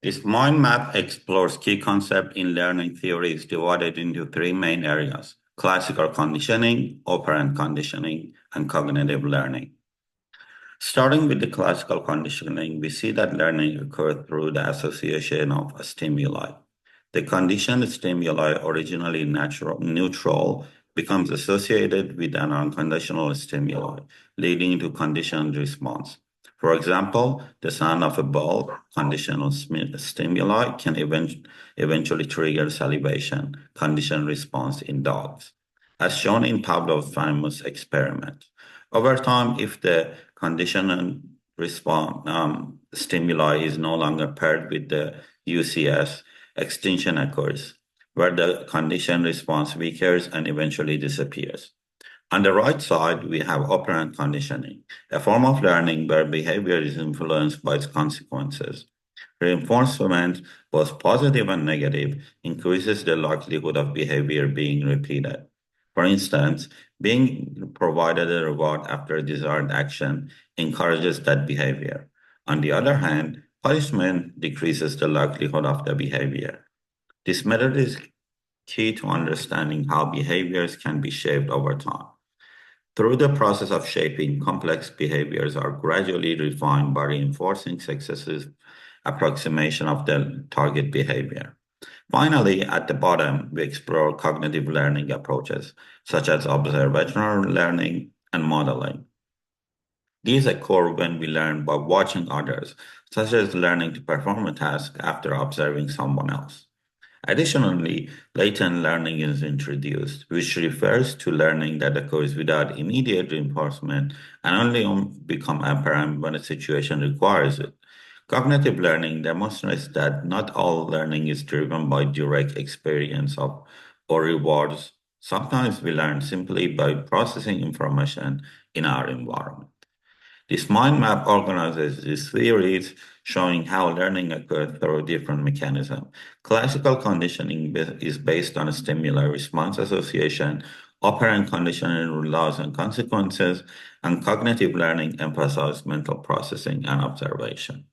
This mind map explores key concepts in learning theories divided into three main areas: classical conditioning, operant conditioning, and cognitive learning. Starting with the classical conditioning, we see that learning occurs through the association of a stimuli. The conditioned stimuli, originally neutral, becomes associated with an unconditional stimuli, leading to conditioned response. For example, the sound of a bell, conditional stimuli, can eventually trigger salivation, conditioned response in dogs, as shown in Pavlov's famous experiment. Over time, if the conditioned response stimuli is no longer paired with the UCS, extinction occurs, where the conditioned response weakens and eventually disappears. On the right side, we have operant conditioning, a form of learning where behavior is influenced by its consequences. Reinforcement, both positive and negative, increases the likelihood of behavior being repeated. For instance, being provided a reward after a desired action encourages that behavior. On the other hand, punishment decreases the likelihood of the behavior. This method is key to understanding how behaviors can be shaped over time. Through the process of shaping, complex behaviors are gradually refined by reinforcing successive approximation of the target behavior. Finally, at the bottom, we explore cognitive learning approaches, such as observational learning and modeling. These occur when we learn by watching others, such as learning to perform a task after observing someone else. Additionally, latent learning is introduced, which refers to learning that occurs without immediate reinforcement and only become apparent when a situation requires it. Cognitive learning demonstrates that not all learning is driven by direct experience of or rewards. Sometimes we learn simply by processing information in our environment. This mind map organizes these theories, showing how learning occurs through different mechanisms. Classical conditioning is based on a stimuli-response association, operant conditioning relies on consequences, and cognitive learning emphasizes mental processing and observation.